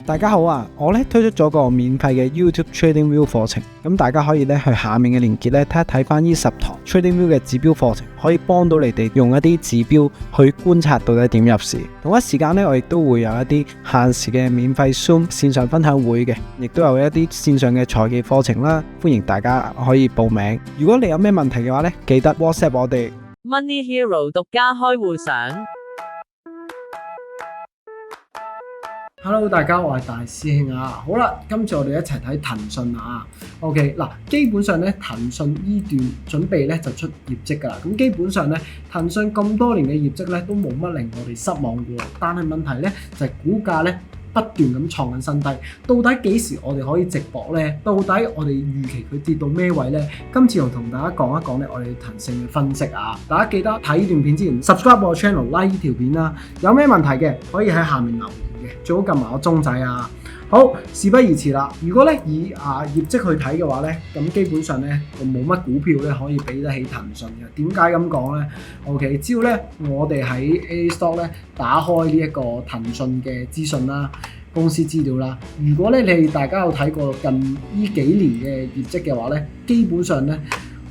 大家好啊！我咧推出咗個免費嘅 YouTube TradingView 課程，咁大家可以咧去下面嘅連結咧睇一睇翻呢10堂 TradingView 嘅指標課程，可以幫到你哋用一啲指標去觀察到底點入市。同一時間咧，我亦都會有一啲限時嘅免費 Zoom 線上分享會嘅，亦都有一啲線上嘅財技課程啦，歡迎大家可以報名。如果你有咩問題嘅話咧，記得 WhatsApp 我哋。Money Hero 獨家開戶相。Hello， 大家，我係大師兄啊。好啦，今次我哋一齊睇騰訊啊。OK， 嗱，基本上咧，騰訊依段準備咧就出業績㗎啦。咁基本上咧，騰訊咁多年嘅業績咧都冇乜令我哋失望嘅喎。但係問題咧就係股價咧不斷咁創緊新低。到底幾時我哋可以直播咧？到底我哋預期佢跌到咩位咧？今次又同大家講一講咧，我哋騰訊嘅分析啊。大家記得睇呢段片之前 subscribe 我 channel，like 呢條片啦。有咩問題嘅可以喺下面留言。最好撳埋我鐘仔啊！好，事不宜遲啦。如果咧以業績去睇嘅話咧，咁基本上咧就冇乜股票咧可以比得起騰訊嘅。點解咁講咧 ？OK， 只要咧我哋喺 A Stock 咧打開呢一個騰訊嘅資訊啦、公司資料啦，如果咧你大家有睇過近呢幾年嘅業績嘅話咧，基本上咧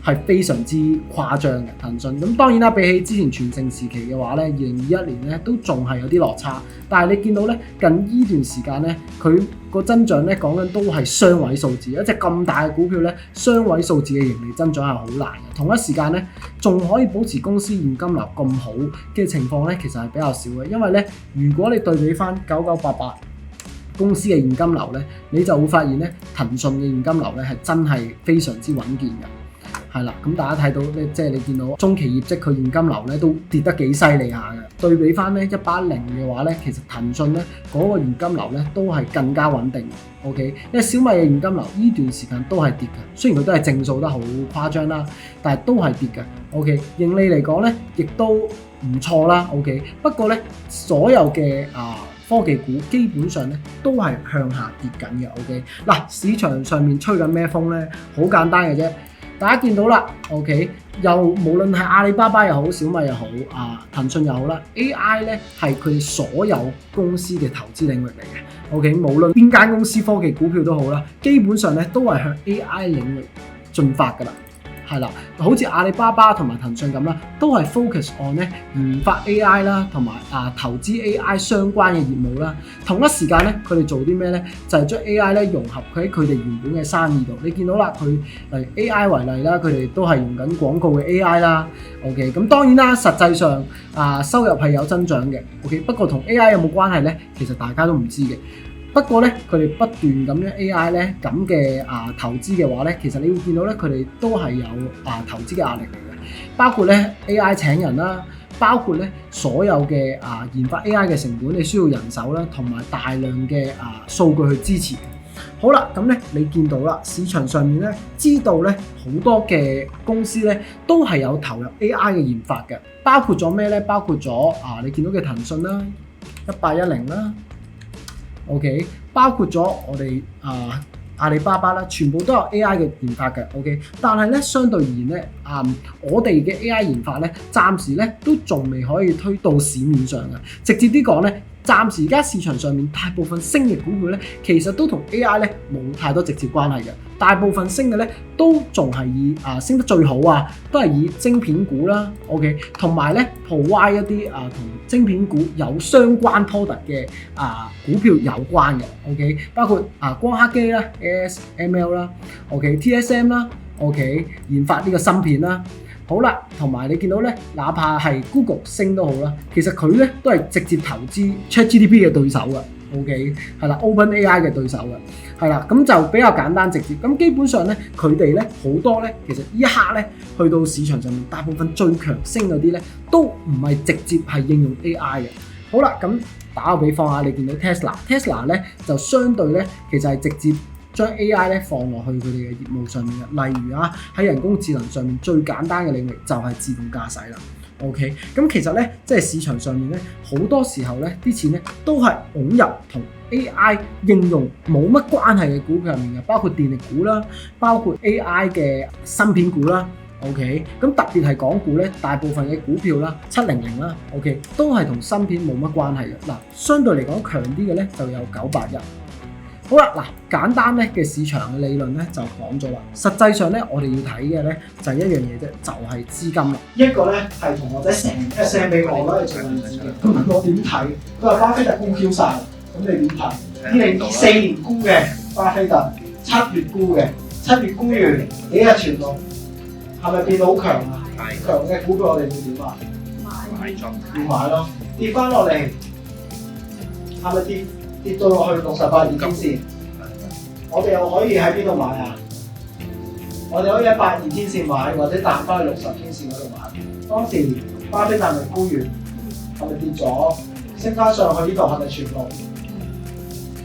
係非常之誇張嘅騰訊。咁當然啦，比起之前全盛時期嘅話咧，2021年咧都仲係有啲落差。但係你見到咧近呢段時間咧，佢個增長咧講緊都係雙位數字。一隻咁大嘅股票咧，雙位數字嘅盈利增長係好難嘅。同一時間咧，仲可以保持公司現金流咁好嘅情況咧，其實係比較少嘅。因為咧，如果你對比翻9988公司嘅現金流咧，你就會發現咧，騰訊嘅現金流咧係真係非常之穩健嘅。係啦，咁大家睇到咧，即係你見到中期業績佢現金流咧都跌得幾犀利下嘅。對比翻咧110嘅話咧，其實騰訊咧嗰個現金流咧都係更加穩定嘅。OK， 因為小米嘅現金流呢段時間都係跌嘅，雖然佢都係正數得好誇張啦，但係都係跌嘅。OK， 盈利嚟講咧亦都唔錯啦。OK， 不過咧所有嘅科技股基本上咧都係向下跌緊嘅。OK， 嗱，市場上面吹緊咩風咧？好簡單嘅啫。大家見到啦 ，OK， 又無論係阿里巴巴又好，小米又好，騰訊又好啦 ，AI 咧係佢所有公司嘅投資領域嚟嘅。OK， 無論邊間公司科技股票都好啦，基本上咧都係向 AI 領域進發㗎啦。係啦，好似阿里巴巴同埋騰訊咁啦，都係 focus on 咧研發 AI 啦，同埋投資 AI 相關嘅業務啦。同一時間咧，佢哋做啲咩咧？就係將 AI 咧融合佢喺佢哋原本嘅生意度。你見到啦，佢例如 AI 為例啦，佢哋都係用緊廣告嘅 AI 啦。OK， 咁當然啦，實際上收入係有增長嘅。OK， 不過同 AI 有冇關係咧？其實大家都唔知嘅。不過咧，佢哋不斷咁樣 AI 咧咁嘅投資嘅話咧，其實你會見到咧，佢哋都係有投資嘅壓力嚟嘅，包括咧 AI 請人啦，包括咧所有嘅研發 AI 嘅成本，你需要人手啦，同埋大量嘅數據去支持。好啦，咁咧你見到啦，市場上面咧知道咧好多嘅公司咧都係有投入 AI 嘅研發嘅，包括咗咩咧？包括咗你見到嘅騰訊啦、1810啦。OK， 包括咗我哋阿里巴巴啦，全部都有 AI 嘅研發嘅。OK， 但係咧相對而言咧，我哋嘅 AI 研發咧，暫時咧都仲未可以推到市面上嘅。直接啲講咧，暫時而家市場上面大部分升嘅股票咧，其實都同 AI 咧冇太多直接關係嘅。大部分升嘅咧都仲係以升得最好都係以晶片股啦 ，OK， 同埋咧 provide 一啲同晶片股有相關 product 嘅股票有關嘅 ，OK， 包括光刻機啦 ，ASML 啦 ，OK，TSM 啦 ，OK， 研發呢個芯片啦。好啦，同埋你見到咧，哪怕係 Google 升都好啦，其實佢咧都係直接投資 ChatGPT 嘅對手嘅。OK， 係啦 ，OpenAI 嘅對手嘅，係啦，咁就比較簡單直接。咁基本上咧，佢哋咧好多咧，其實呢一刻咧，去到市場上面，大部分最強升嗰啲咧，都唔係直接係應用 AI 嘅。好啦，咁打個比方啊，你見到 Tesla 咧就相對咧，其實係直接將 AI 咧放落去佢哋嘅業務上面嘅。例如喺人工智能上面最簡單嘅領域就係自動駕駛啦。OK， 咁其實咧，即係市場上面咧，好多時候咧，啲錢咧都係湧入同 AI 應用冇乜關係嘅股票入面嘅，包括電力股啦，包括 AI 嘅芯片股啦。OK， 咁特別係港股咧，大部分嘅股票啦，700啦 ，OK， 都係同芯片冇乜關係嘅。嗱，相對嚟講強啲嘅咧，就有981。好啦，嗱，簡單咧嘅市場嘅理論咧就講咗啦。實際上咧，我哋要睇嘅咧就係一樣嘢啫，就係資金啦。一個咧係同學仔成 send 俾我攞嚟做例子嘅，咁問我點睇？佢話巴菲特沽 Q 晒，咁你點睇？2024年沽嘅巴菲特，7月沽嘅，7月沽完幾日傳動，係咪變到好強啊？強嘅股票我哋要點啊？要買咯，跌翻落嚟係咪跌到落去68二天線？我哋又可以喺邊度買啊？我哋可以喺82天線買，或者彈翻去60天線嗰度買。當時巴菲特咪沽完，係咪跌咗？升翻上去呢度係咪全部？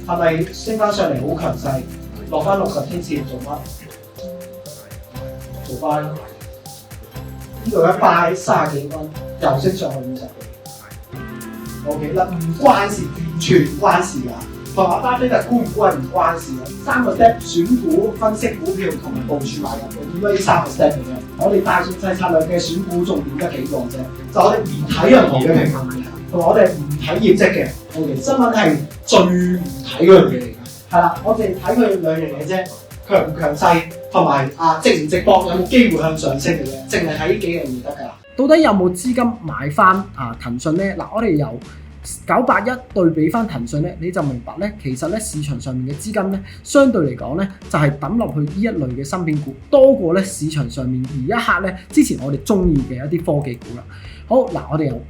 係咪升翻上嚟好強勢？落翻60天線做乜？做翻呢度一拜30幾蚊，又升上去50幾。O.K. 啦，唔關事，完全唔關事㗎。同阿巴菲特沽唔沽係唔關事嘅。3個 step 選股、分析股票同埋部署買入嘅，點解呢3個 step 嘅啫？我哋大眾勢策略嘅選股重點得幾個啫？就我哋唔睇任何嘅評論嘅，同埋我哋唔睇業績嘅。O.K. 新聞係最唔睇嗰樣嘢嚟㗎。係啦，我哋睇佢兩樣嘢啫，強唔強勢同埋值唔值博，有冇機會向上升嘅啫。淨係睇呢幾樣嘢得㗎。到底有冇資金買翻騰訊咧？嗱，我哋由981對比翻騰訊咧，你就明白咧，其實咧市場上面嘅資金咧，相對嚟講咧，就係抌落去呢一類嘅芯片股，多過咧市場上面而一刻咧之前我哋中意嘅一啲科技股啦。好嗱，我哋由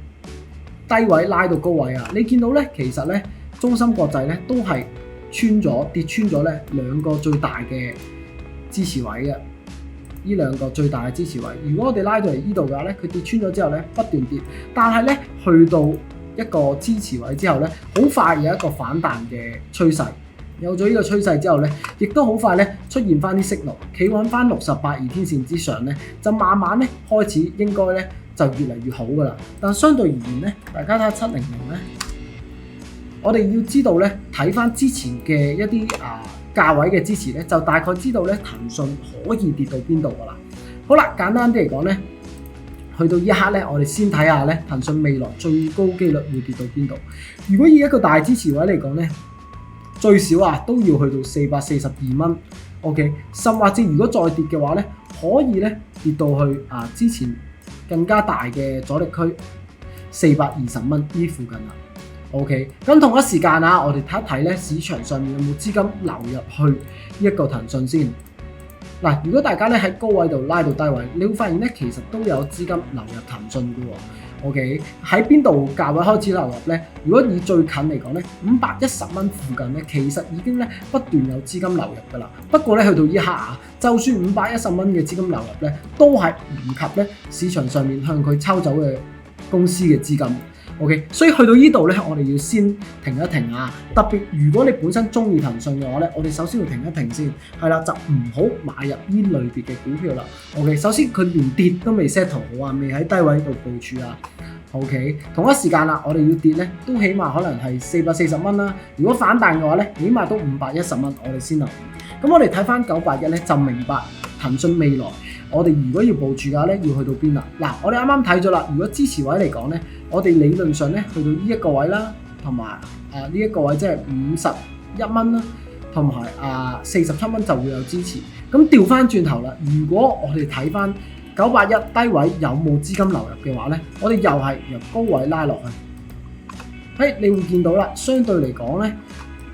低位拉到高位啊，你見到咧，其實咧中芯國際咧都係跌穿咗咧兩個最大嘅支持位嘅。呢兩個最大嘅支持位，如果我哋拉到嚟呢度嘅話咧，佢跌穿咗之後咧不斷跌，但係咧去到一個支持位之後咧，好快有一個反彈嘅趨勢。有咗呢個趨勢之後咧，亦都好快咧出現翻啲息率，企穩翻68二天線之上咧，就慢慢咧開始應該咧就越嚟越好噶啦。但相對而言咧，大家睇下700咧，我哋要知道咧睇翻之前嘅一啲價位嘅支持咧，就大概知道咧騰訊可以跌到邊度噶啦。好啦，簡單啲嚟講咧，去到呢一刻咧，我哋先睇下咧騰訊未來最高機率會跌到邊度。如果以一個大支持位嚟講咧，最少都要去到442蚊。OK， 甚或者如果再跌嘅話咧，可以咧跌到去之前更加大嘅阻力區420蚊呢附近啦。OK， 咁同一時間我哋睇一睇咧市場上面有冇資金流入去呢一個騰訊先。嗱，如果大家咧喺高位度拉到低位，你會發現咧其實都有資金流入騰訊嘅喎。OK， 喺邊度價位開始流入咧？如果以最近嚟講咧，510蚊附近咧，其實已經咧不斷有資金流入㗎啦。不過咧去到依刻就算510蚊嘅資金流入咧，都係唔及咧市場上面向佢抽走嘅公司嘅資金。OK， 所以去到呢度咧，我哋要先停一停特別如果你本身中意騰訊嘅話咧，我哋首先要停一停先，係啦，就唔好買入呢類別嘅股票啦。OK， 首先佢連跌都未 set 好未喺低位度部署OK， 同一時間我哋要跌咧，都起碼可能係440蚊啦。如果反彈嘅話咧，起碼都510蚊，我哋先留意。咁我哋睇翻981咧，就明白騰訊未來我哋如果要部署嘅話咧，要去到邊啦？嗱，我哋啱啱睇咗啦，如果支持位嚟講咧，我哋理論上咧去到呢一個位啦，同埋呢一個位即係51蚊啦，同埋47蚊就會有支持。咁調翻轉頭啦，如果我哋睇翻981低位有冇資金流入嘅話咧，我哋又係由高位拉落去。你會見到啦，相對嚟講咧，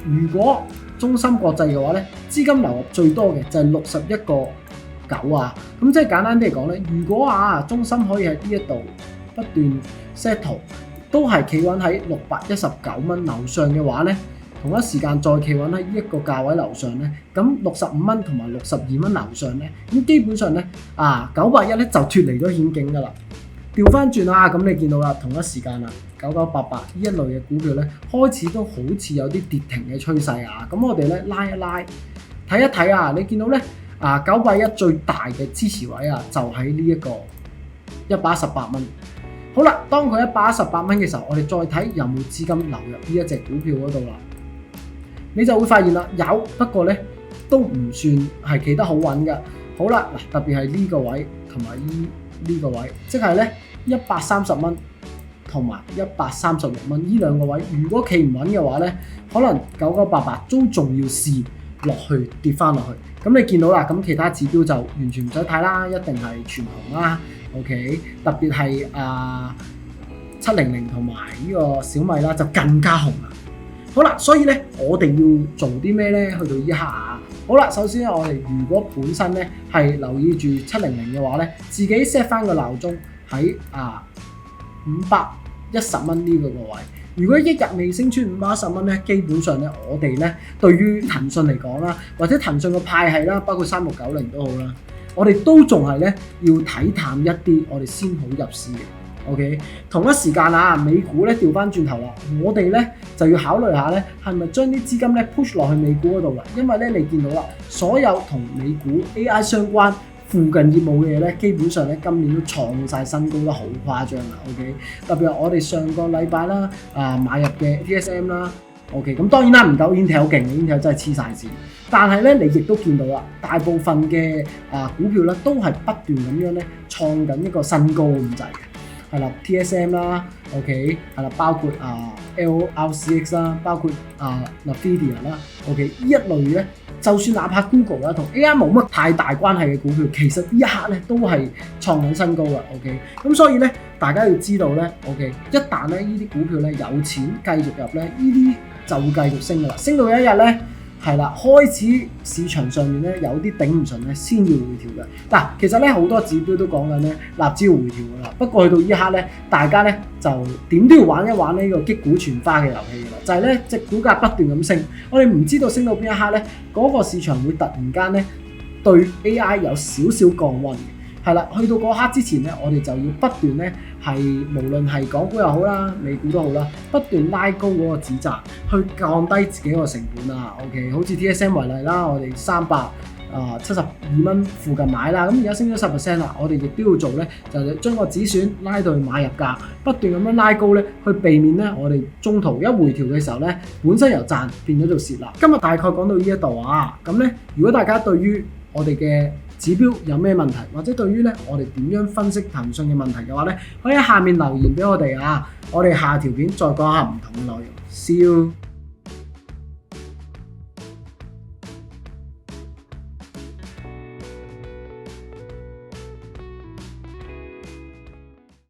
如果中芯國際嘅話咧，資金流入最多嘅就係61個9咁即係簡單啲嚟講咧，如果中芯可以喺呢一度不斷 settle， 都係企穩喺619蚊樓上嘅話咧，同一時間再企穩喺呢一個價位樓上咧，咁65蚊同埋62蚊樓上咧，咁基本上咧981咧就脫離咗險境噶啦。調翻轉咁你見到啦，同一時間9988呢一類嘅股票咧，開始都好似有啲跌停嘅趨勢咁我哋咧拉一拉，睇一睇你見到咧981最大嘅支持位就喺呢一個118蚊。好啦，當佢118蚊嘅時候，我哋再睇有冇資金流入呢一隻股票嗰度啦，你就會發現啦，有，不過咧都唔算係企得好穩嘅。好啦，特別係呢個位同埋呢個位，即係咧130蚊同埋136蚊呢兩個位，如果企唔穩嘅話咧，可能9988都仲要試落去跌翻落去。咁你見到啦，咁其他指標就完全唔使睇啦，一定係全紅啦。OK， 特別係700同埋呢個小米啦，就更加紅啦。好啦，所以咧我哋要做啲咩咧？去到依刻啊，好啦，首先我哋如果本身咧係留意住700嘅話咧，自己 set 翻個鬧鐘喺510蚊呢個位。如果一日未升穿510蚊咧，基本上咧我哋咧對於騰訊嚟講啦，或者騰訊個派系啦，包括3690都好啦，我哋都仲係咧要睇淡一啲，我哋先好入市嘅。OK， 同一時間啊，美股咧調翻轉頭啦，我哋咧就要考慮下咧，係咪將啲資金咧 push 落去美股嗰度啦？因為咧你見到啦，所有同美股 AI 相關附近業務嘅嘢咧，基本上咧今年都創晒新高得好誇張啦。OK， 特別係我哋上個禮拜啦買入嘅 TSM 啦。OK， 咁當然啦，唔夠 Intel 勁嘅 Intel 真係黐晒線。但係咧，你亦都見到啦，大部分嘅股票咧都係不斷咁樣咧創緊一個新高咁滯嘅。係啦 ，TSM 啦 ，OK， 係啦，包括LRCX 啦，包括Nvidia 啦 ，OK， 呢一類咧，就算哪怕 Google 啦，同 AI 冇乜太大關係嘅股票，其實呢一刻咧都係創緊新高嘅 ，OK， 咁所以咧，大家要知道咧 ，OK， 一旦咧呢啲股票咧有錢繼續入咧，呢啲就會繼續升噶啦，升到一日咧。係啦，開始市場上面咧有啲頂唔順咧，先要回調嘅。嗱，其實咧好多指標都講緊咧辣招回調㗎啦。不過去到依刻咧，大家咧就點都要玩一玩呢個擊鼓傳花嘅遊戲㗎啦。就係咧隻股價不斷咁升，我哋唔知道升到邊一刻咧，嗰個市場會突然間咧對 AI 有少少降溫嘅。係啦，去到嗰刻之前咧，我哋就要不斷咧係無論係港股又好啦，美股都好啦，不斷拉高嗰個指數，去降低自己個成本啊。OK， 好似 TSM 為例啦，我哋372蚊附近買啦，咁而家升咗10% 啦，我哋亦都要做咧，就係將個止損拉到去買入價，不斷咁樣拉高咧，去避免咧我哋中途一回調嘅時候咧，本身由賺變咗做蝕啦。今日大概講到呢一度啊，咁咧如果大家對於我哋嘅指標有咩問題，或者對於咧我哋點樣分析騰訊嘅問題嘅話咧，可以喺下面留言俾我哋啊，我哋下條片再講下唔同嘅內容。See you。